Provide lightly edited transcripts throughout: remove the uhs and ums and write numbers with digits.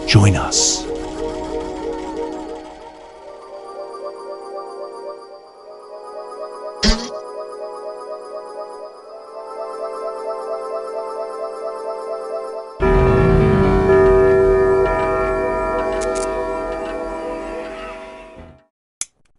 Join us.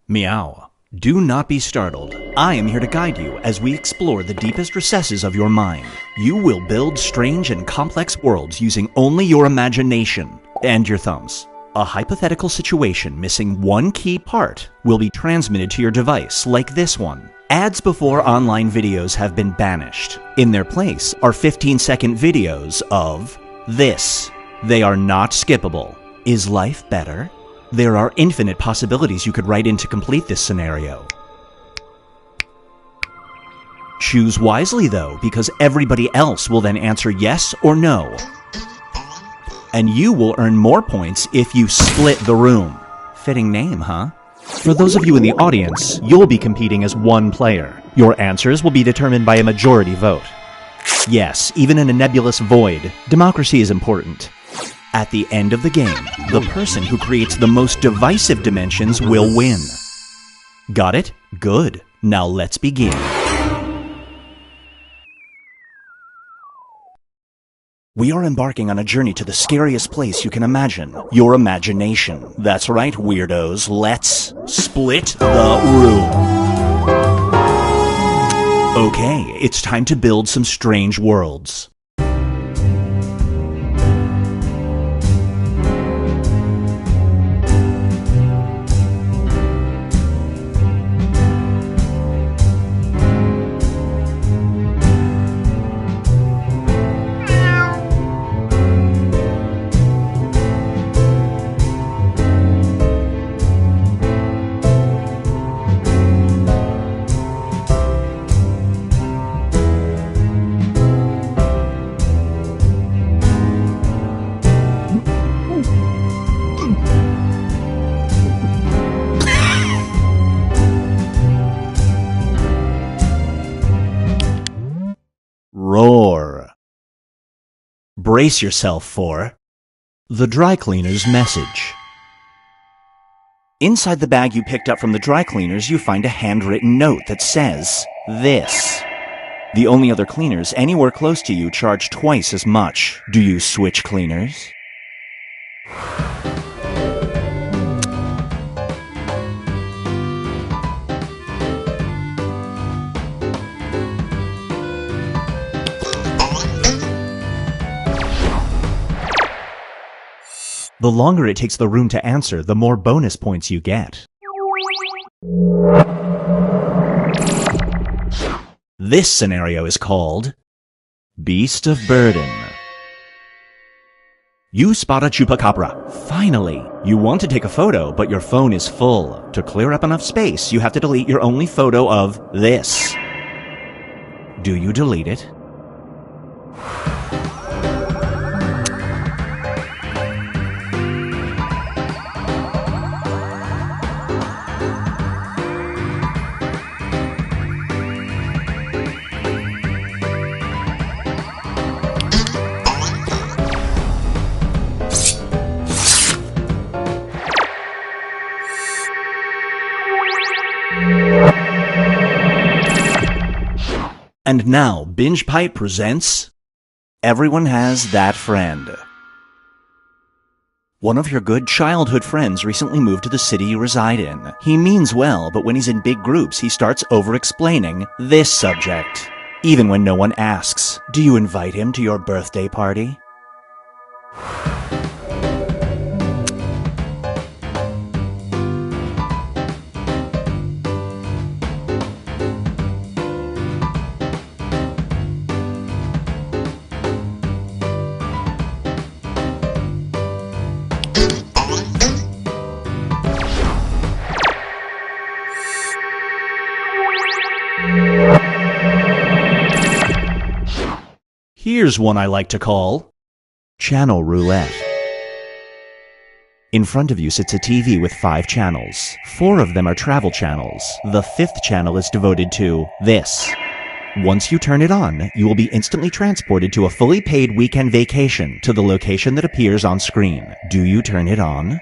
Meow. Do not be startled. I am here to guide you as we explore the deepest recesses of your mind. You will build strange and complex worlds using only your imagination and your thumbs. A hypothetical situation missing one key part will be transmitted to your device, like this one. Ads before online videos have been banished. In their place are 15-second videos of this. They are not skippable. Is life better? There are infinite possibilities you could write in to complete this scenario. Choose wisely though, because everybody else will then answer yes or no. And you will earn more points if you split the room. Fitting name, huh? For those of you in the audience, you'll be competing as one player. Your answers will be determined by a majority vote. Yes, even in a nebulous void, democracy is important. At the end of the game, the person who creates the most divisive dimensions will win. Got it? Good. Now let's begin. We are embarking on a journey to the scariest place you can imagine. Your imagination. That's right, weirdos. Let's split the room. Okay, it's time to build some strange worlds. Roar. Brace yourself for the dry cleaner's message. Inside the bag you picked up from the dry cleaners, you find a handwritten note that says this. The only other cleaners anywhere close to you charge twice as much. Do you switch cleaners? The longer it takes the room to answer, the more bonus points you get. This scenario is called Beast of Burden. You spot a chupacabra. Finally! You want to take a photo, but your phone is full. To clear up enough space, you have to delete your only photo of this. Do you delete it? And now, Binge Pipe presents Everyone Has That Friend. One of your good childhood friends recently moved to the city you reside in. He means well, but when he's in big groups, he starts over-explaining this subject. Even when no one asks, do you invite him to your birthday party? Here's one I like to call Channel Roulette. In front of you sits a TV with 5 channels. 4 of them are travel channels. The 5th channel is devoted to this. Once you turn it on, you will be instantly transported to a fully paid weekend vacation to the location that appears on screen. Do you turn it on?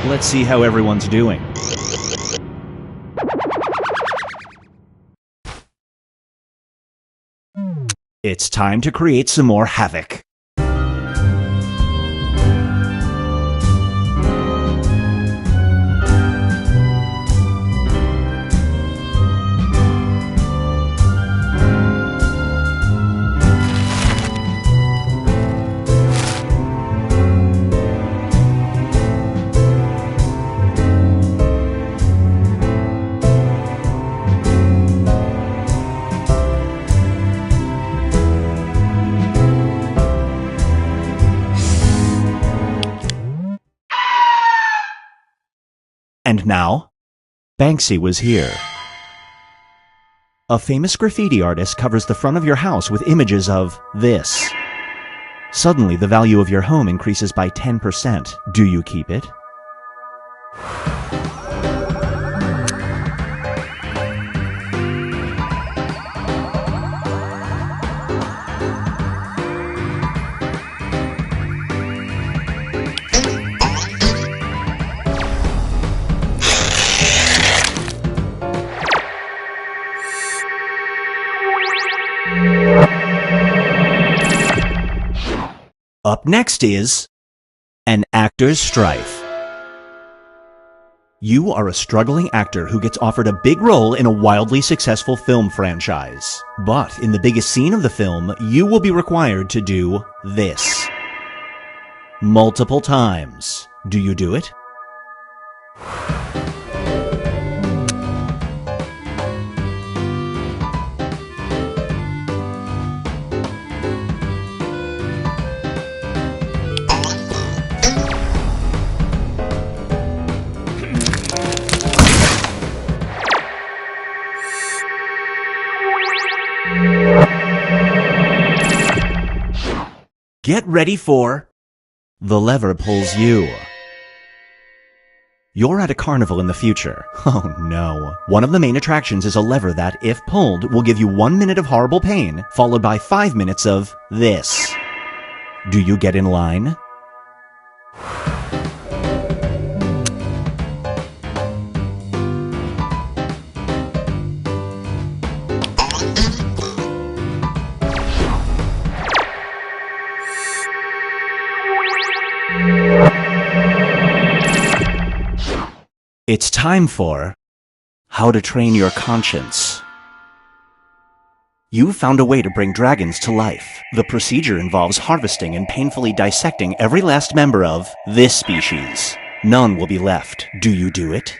Let's see how everyone's doing. It's time to create some more havoc. And now, Banksy was here. A famous graffiti artist covers the front of your house with images of this. Suddenly, the value of your home increases by 10%. Do you keep it? Up next is an actor's strife. You are a struggling actor who gets offered a big role in a wildly successful film franchise. But in the biggest scene of the film, you will be required to do this. Multiple times. Do you do it? Get ready for the lever pulls you. You're at a carnival in the future. Oh no. One of the main attractions is a lever that, if pulled, will give you 1 minute of horrible pain, followed by 5 minutes of this. Do you get in line? It's time for How to Train Your Conscience. You found a way to bring dragons to life. The procedure involves harvesting and painfully dissecting every last member of this species. None will be left. Do you do it?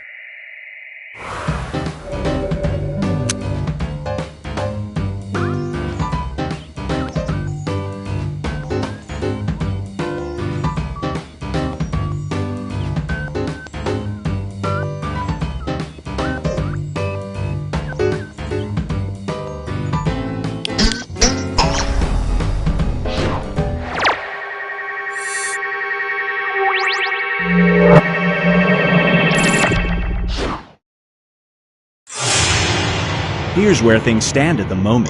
Here's where things stand at the moment.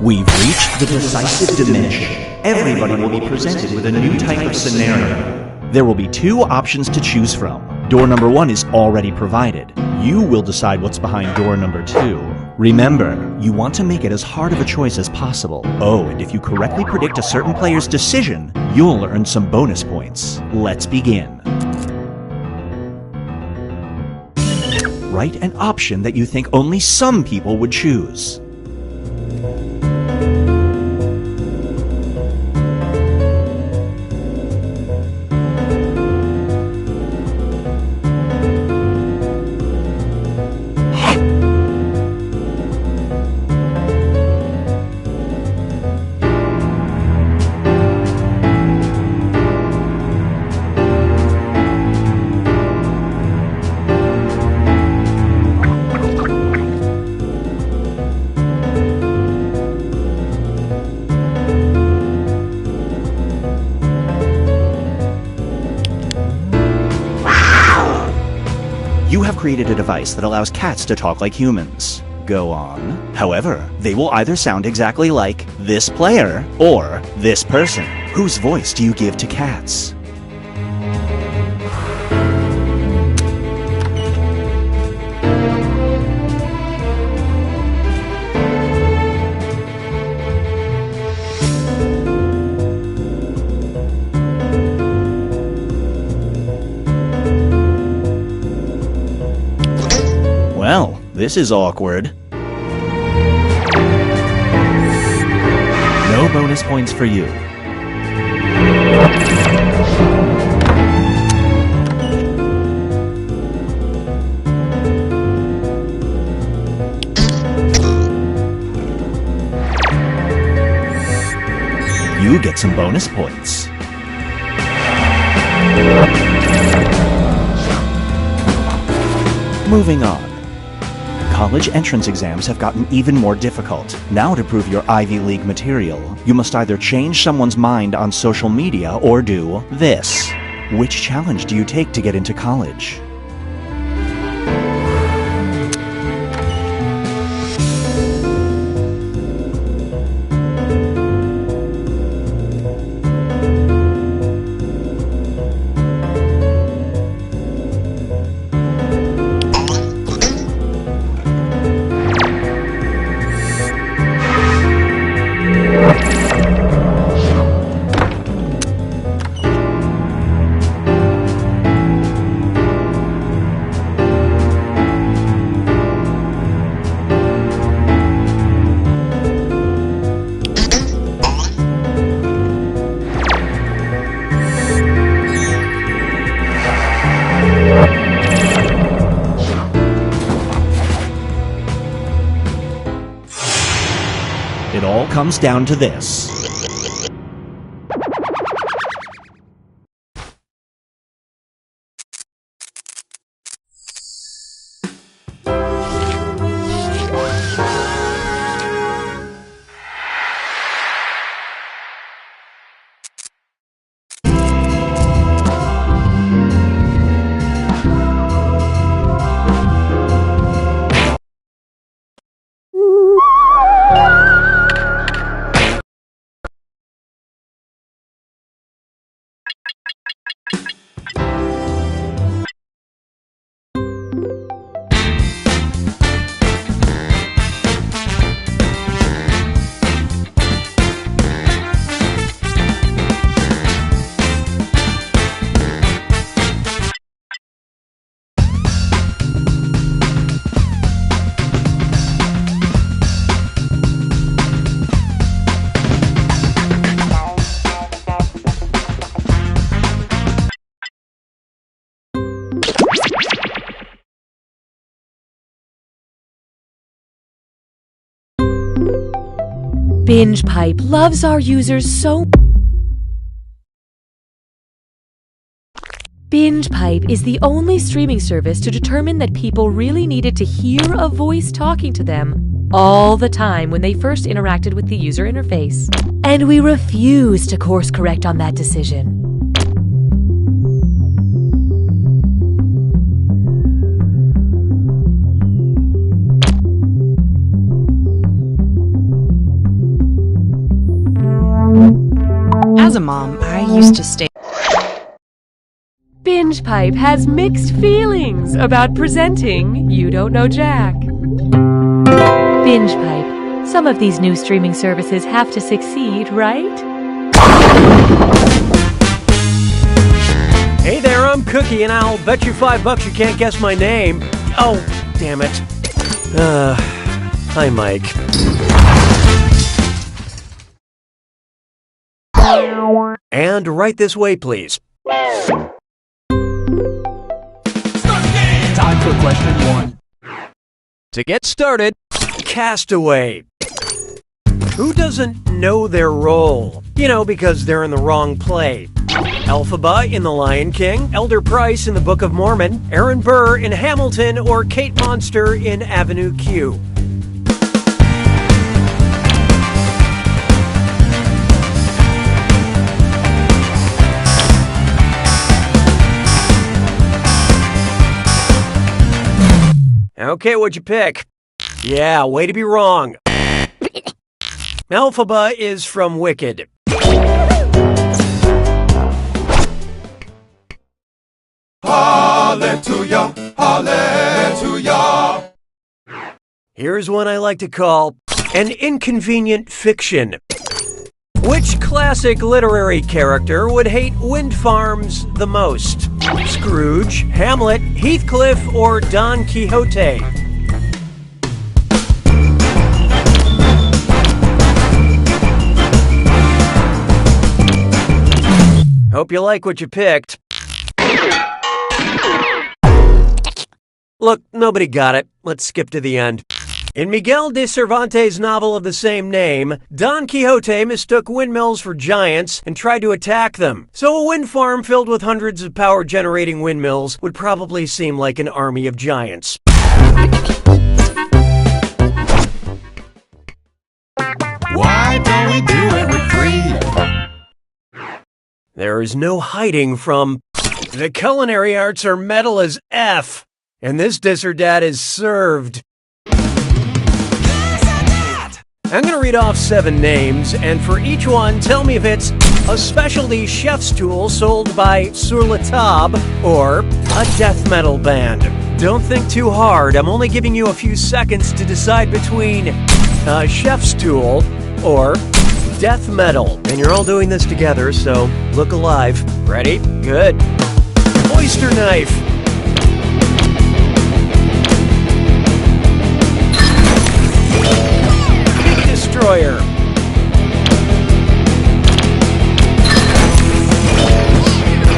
We've reached the decisive dimension. Everybody will be presented with a new type of scenario. There will be 2 options to choose from. Door number 1 is already provided. You will decide what's behind door number 2. Remember, you want to make it as hard of a choice as possible. Oh, and if you correctly predict a certain player's decision, you'll earn some bonus points. Let's begin. Write an option that you think only some people would choose. You have created a device that allows cats to talk like humans. Go on. However, they will either sound exactly like this player or this person. Whose voice do you give to cats? Well, this is awkward. No bonus points for you. You get some bonus points. Moving on. College entrance exams have gotten even more difficult. Now, to prove your Ivy League material, you must either change someone's mind on social media or do this. Which challenge do you take to get into college? It all comes down to this. Binge Pipe loves our users so. Binge Pipe is the only streaming service to determine that people really needed to hear a voice talking to them all the time when they first interacted with the user interface. And we refuse to course correct on that decision. As a mom, I used to stay. Binge Pipe has mixed feelings about presenting You Don't Know Jack. binge pipe. Some of these new streaming services have to succeed, right? Hey there, I'm Cookie, and I'll bet you $5 you can't guess my name. Oh, damn it. Hi, Mike. And right this way, please. Time for question 1. To get started, Castaway. Who doesn't know their role? You know, because they're in the wrong play. Elphaba in The Lion King, Elder Price in The Book of Mormon, Aaron Burr in Hamilton, or Kate Monster in Avenue Q. Okay, what'd you pick? Yeah, way to be wrong. Elphaba is from Wicked. Hallelujah, hallelujah. Here's one I like to call an inconvenient fiction. Which classic literary character would hate wind farms the most? Scrooge, Hamlet, Heathcliff, or Don Quixote? Hope you like what you picked. Look, nobody got it. Let's skip to the end. In Miguel de Cervantes' novel of the same name, Don Quixote mistook windmills for giants and tried to attack them. So a wind farm filled with hundreds of power-generating windmills would probably seem like an army of giants. Why don't we do it with 3? There is no hiding from the culinary arts are metal as F, and this dis or dat is served. I'm going to read off 7 names, and for each one, tell me if it's a specialty chef's tool sold by Sur la Table or a death metal band. Don't think too hard. I'm only giving you a few seconds to decide between a chef's tool or death metal. And you're all doing this together, so look alive. Ready? Good. Oyster knife. Destroyer.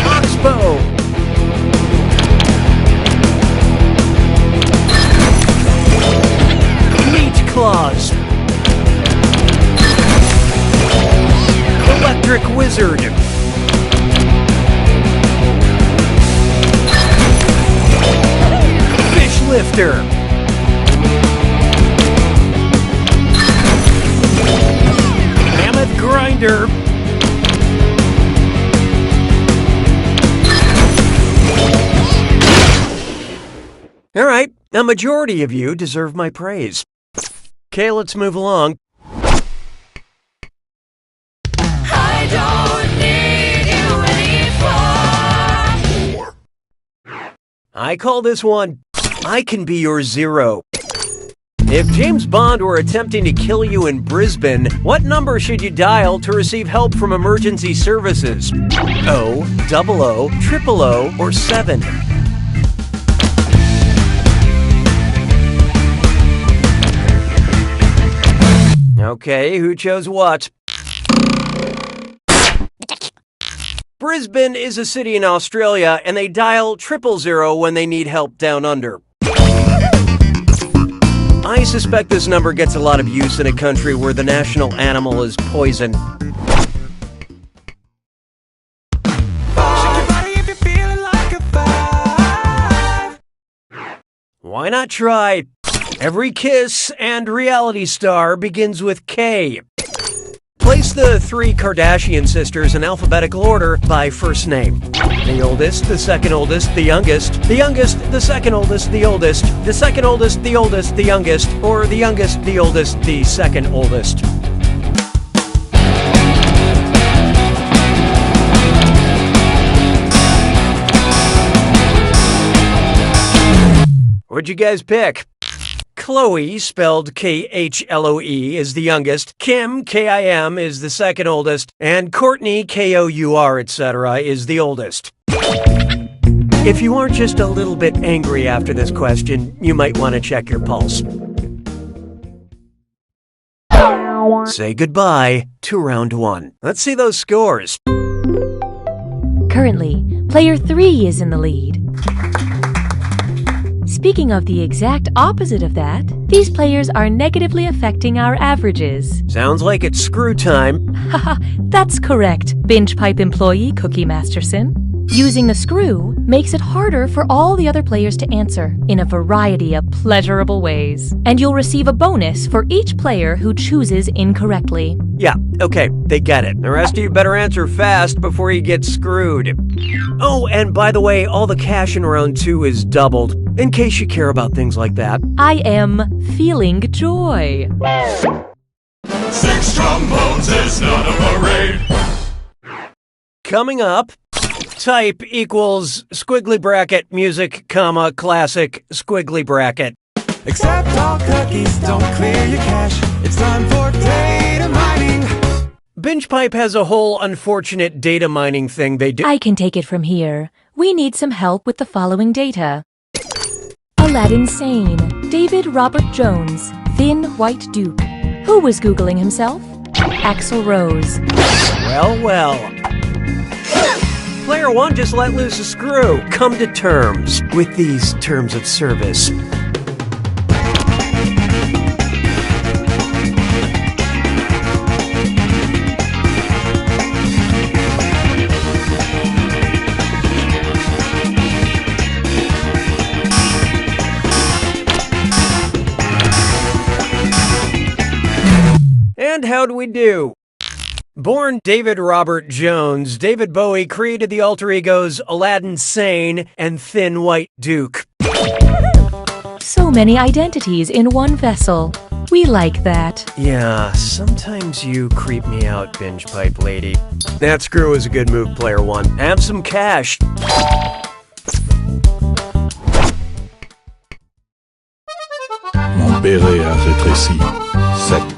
Oxbow. Meat claws. Electric wizard. Fish lifter. Grinder. All right, a majority of you deserve my praise. Okay, let's move along. I don't need you anymore. I call this one, I Can Be Your Zero. If James Bond were attempting to kill you in Brisbane, what number should you dial to receive help from emergency services? O, 00, 000, or 7? Okay, who chose what? Brisbane is a city in Australia, and they dial 000 when they need help down under. I suspect this number gets a lot of use in a country where the national animal is poison. Why not try? Every kiss and reality star begins with K. Place the 3 Kardashian sisters in alphabetical order by first name. The oldest, the second oldest, the youngest, the youngest, the second oldest, the oldest, the second oldest, the oldest, the youngest, or the youngest, the oldest, the second oldest. What'd you guys pick? Chloe, spelled Khloe, is the youngest. Kim, Kim, is the second oldest. And Courtney, Kour, etc., is the oldest. If you aren't just a little bit angry after this question, you might want to check your pulse. Say goodbye to round 1. Let's see those scores. Currently, player 3 is in the lead. Speaking of the exact opposite of that, these players are negatively affecting our averages. Sounds like it's screw time. Haha, that's correct, Binge Pipe employee Cookie Masterson. Using the screw makes it harder for all the other players to answer in a variety of pleasurable ways. And you'll receive a bonus for each player who chooses incorrectly. Yeah, okay, they get it. The rest of you better answer fast before you get screwed. Oh, and by the way, all the cash in round 2 is doubled, in case you care about things like that. I am feeling joy. 6 trombones is not a parade. Coming up, type equals squiggly bracket music, comma, classic, squiggly bracket. Except all cookies don't clear your cache. It's time for data mining. Binge Pipe has a whole unfortunate data mining thing they do. I can take it from here. We need some help with the following data. Aladdin Sane, David Robert Jones, Thin White Duke. Who was Googling himself? Axl Rose. Well. Player 1 just let loose a screw. Come to terms with these terms of service. And how do we do? Born David Robert Jones, David Bowie created the alter egos Aladdin Sane and Thin White Duke. So many identities in one vessel. We like that. Yeah, sometimes you creep me out, Binge Pipe lady. That screw is a good move, player 1. Have some cash. Mon béret a rétréci. 7.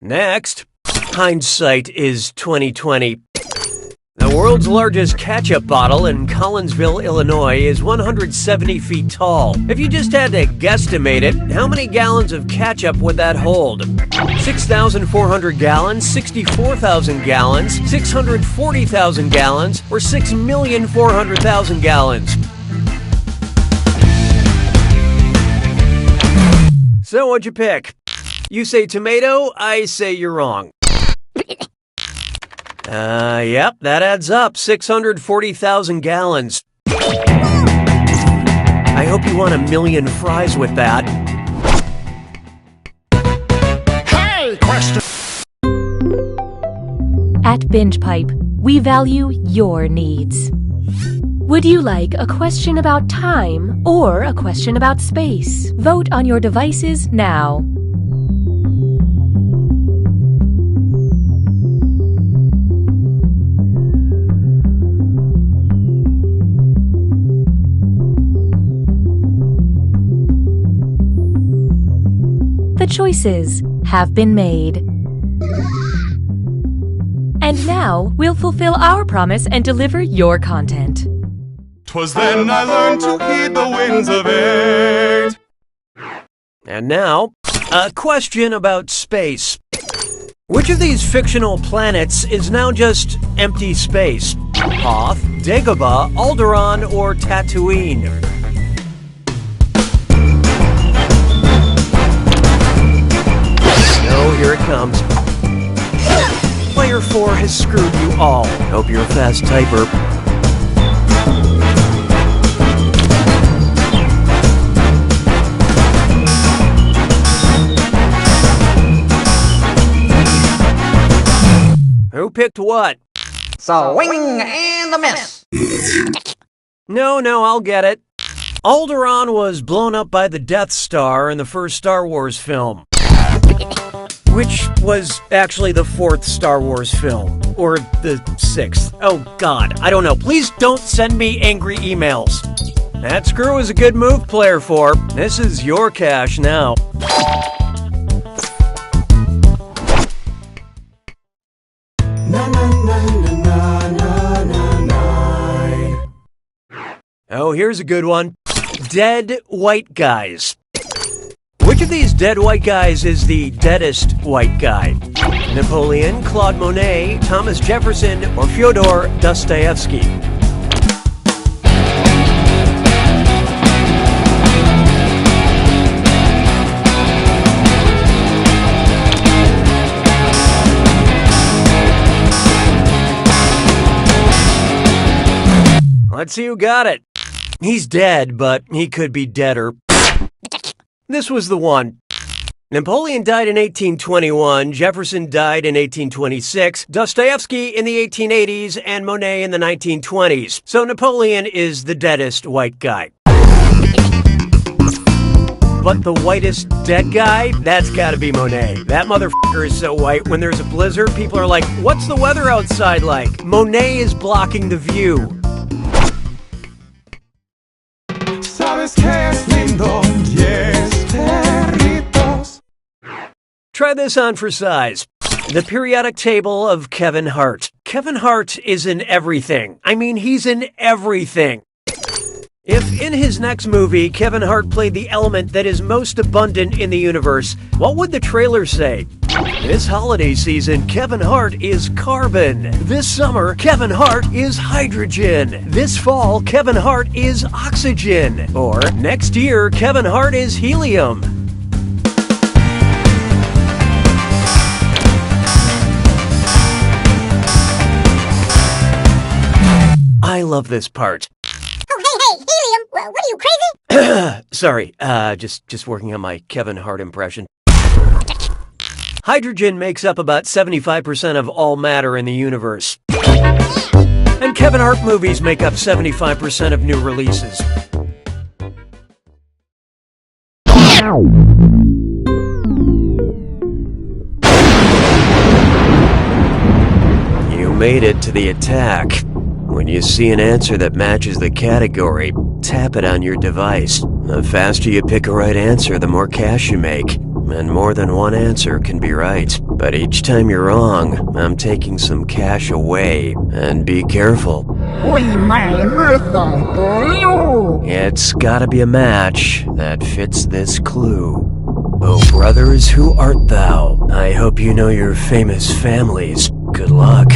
Next, hindsight is 2020. The world's largest ketchup bottle in Collinsville, Illinois is 170 feet tall. If you just had to guesstimate it, how many gallons of ketchup would that hold? 6,400 gallons, 64,000 gallons, 640,000 gallons, or 6,400,000 gallons? So what'd you pick? You say tomato, I say you're wrong. Yep, that adds up. 640,000 gallons. I hope you want 1,000,000 fries with that. Hey, question. At Binge Pipe, we value your needs. Would you like a question about time or a question about space? Vote on your devices now. The choices have been made. And now we'll fulfill our promise and deliver your content. 'Twas then I learned to heed the winds of 8. And now, a question about space. Which of these fictional planets is now just empty space? Hoth, Dagobah, Alderaan, or Tatooine? Oh, here it comes. Player 4 has screwed you all. Hope you're a fast typer. Who picked what? Swing and a miss. No, I'll get it. Alderaan was blown up by the Death Star in the first Star Wars film. Which was actually the 4th Star Wars film. Or the 6th. Oh God, I don't know. Please don't send me angry emails. That screw is a good move, player 4. This is your cash now. Na na na na na na na. Oh, here's a good one. Dead white guys. Which of these dead white guys is the deadest white guy? Napoleon, Claude Monet, Thomas Jefferson, or Fyodor Dostoevsky? Let's see who got it. He's dead, but he could be deader. This was the one. Napoleon died in 1821, Jefferson died in 1826, Dostoevsky in the 1880s, and Monet in the 1920s. So Napoleon is the deadest white guy. But the whitest dead guy? That's gotta be Monet. That motherfucker is so white, when there's a blizzard, people are like, what's the weather outside like? Monet is blocking the view. Sabes que es lindo, yes, perritos. Try this on for size. The periodic table of Kevin Hart. Kevin Hart is in everything. I mean, he's in everything. If in his next movie, Kevin Hart played the element that is most abundant in the universe, what would the trailer say? This holiday season, Kevin Hart is carbon. This summer, Kevin Hart is hydrogen. This fall, Kevin Hart is oxygen. Or next year, Kevin Hart is helium. I love this part. Oh, hey, helium! What are you, crazy? Sorry, just working on my Kevin Hart impression. Hydrogen makes up about 75% of all matter in the universe. And Kevin Hart movies make up 75% of new releases. You made it to the attack. When you see an answer that matches the category, tap it on your device. The faster you pick a right answer, the more cash you make. And more than one answer can be right. But each time you're wrong, I'm taking some cash away. And be careful. It's gotta be a match that fits this clue. Oh, brothers, who art thou? I hope you know your famous families. Good luck.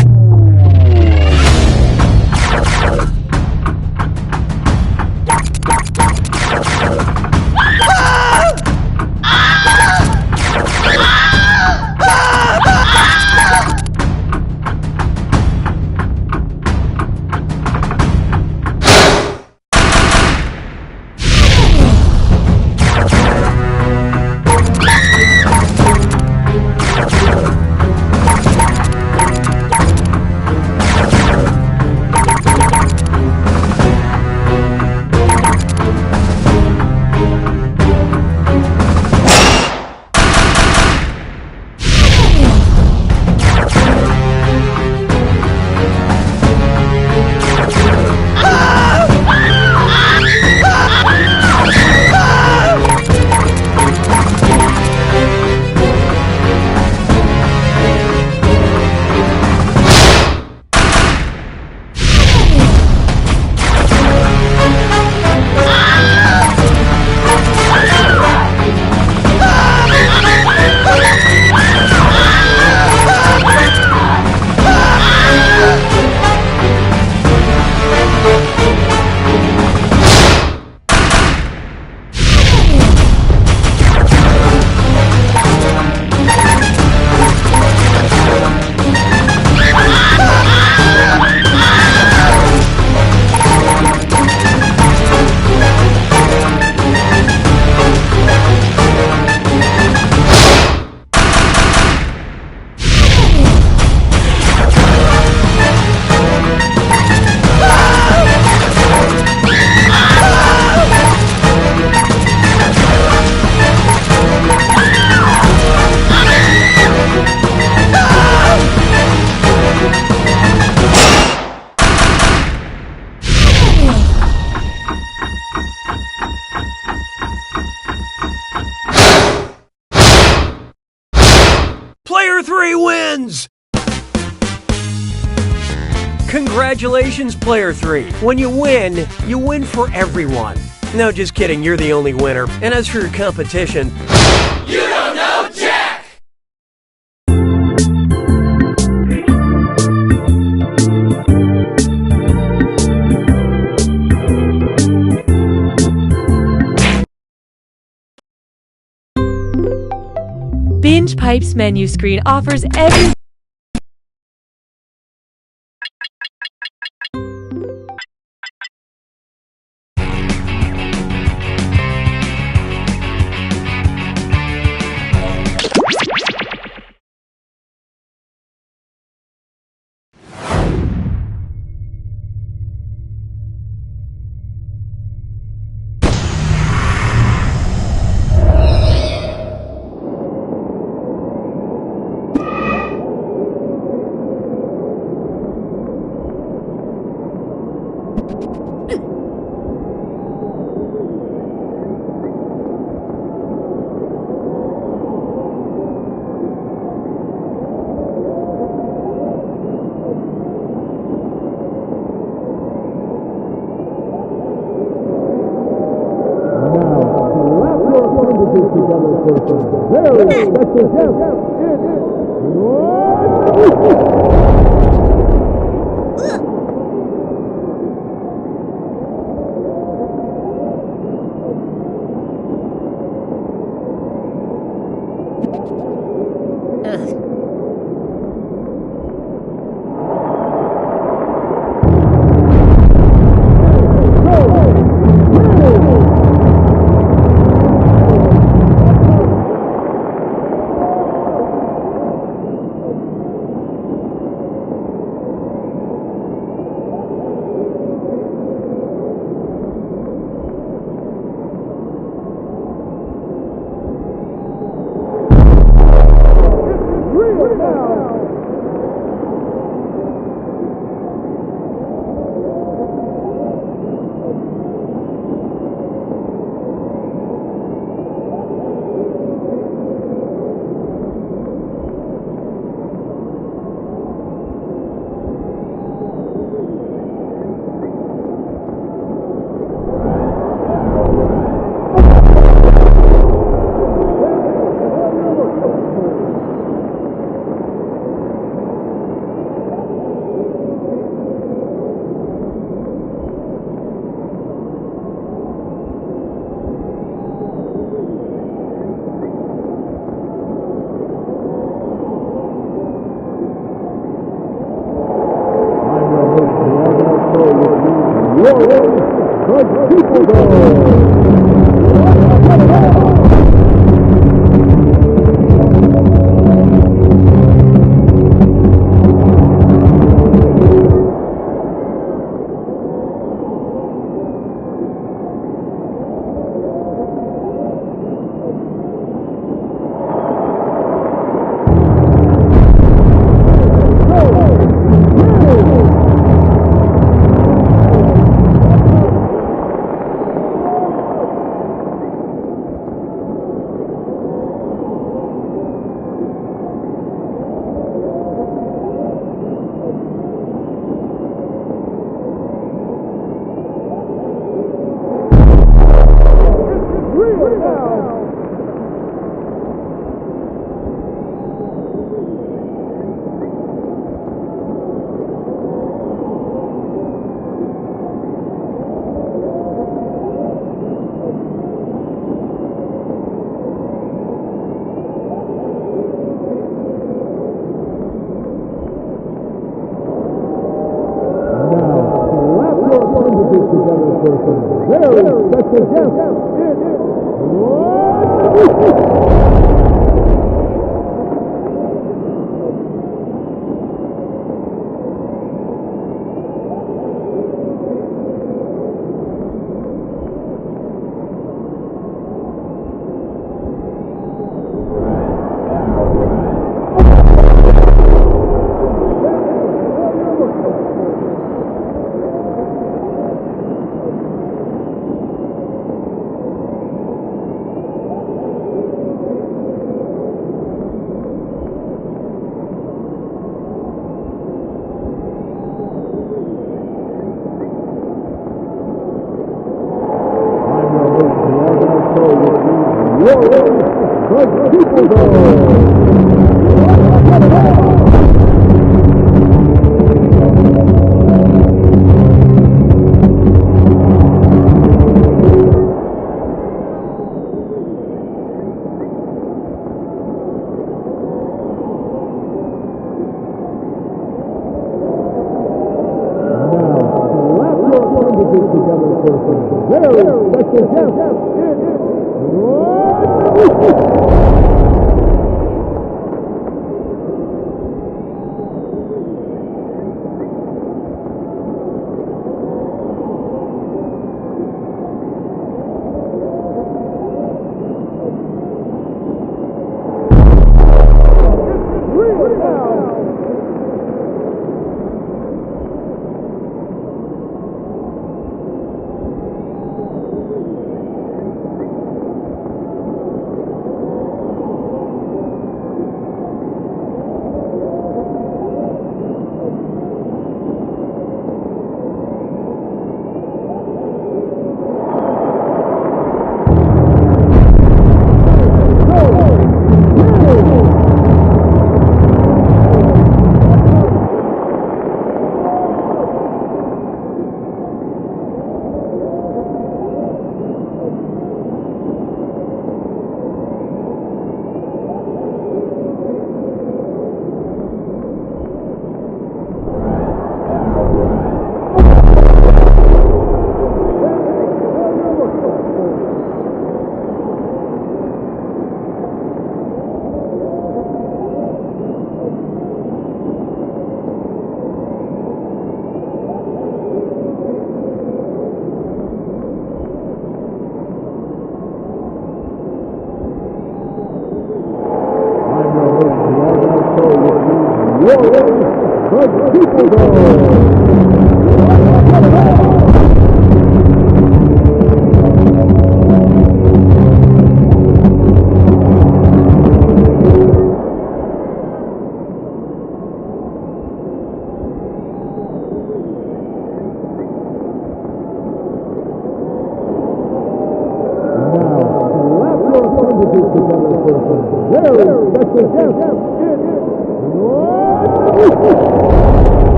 Player 3 wins! Congratulations, Player 3. When you win for everyone. No, just kidding, you're the only winner. And as for your competition, You don't know Jack! Binge Pipe's menu screen offers every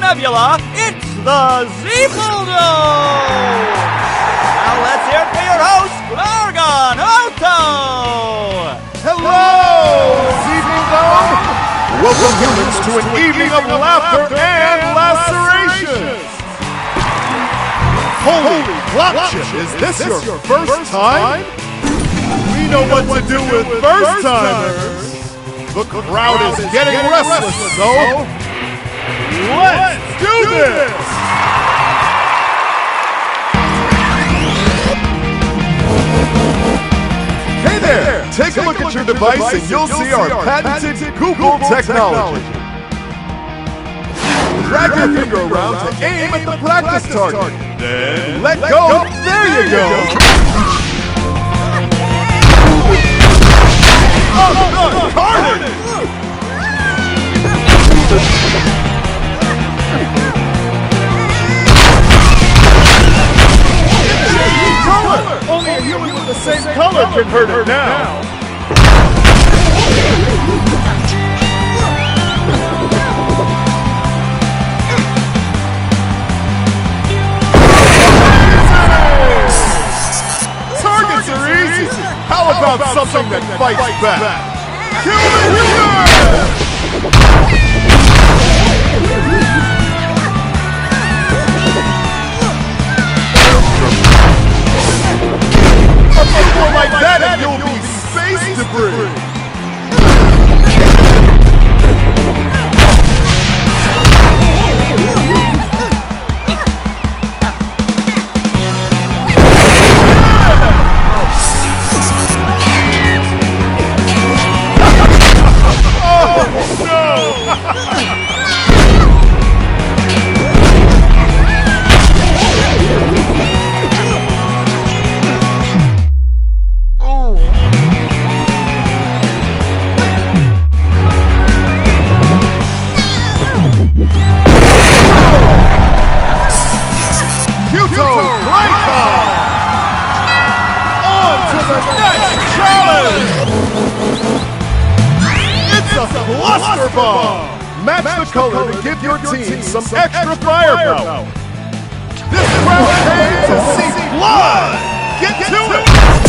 Nebula, it's the Zeepoldome! Now let's hear it for your host, Argon Otto! Hello, Zeepoldome! Welcome humans to an evening of laughter and lacerations! Holy flopship, is this your first time? We know what to do with first-timers! The crowd is getting restless, so... let's do this! Hey there! Take a look at your device and you'll see our patented Google technology. Drag your finger around to aim at the practice target. Then let go. There you go! Oh, no! Carnage! Only Targets are easy. How about something that fights back? Kill the human! A people like that and you'll be space debris! Cluster Bomb! Match the color to give your team some extra firepower. This crowd came to see blood! Get to it!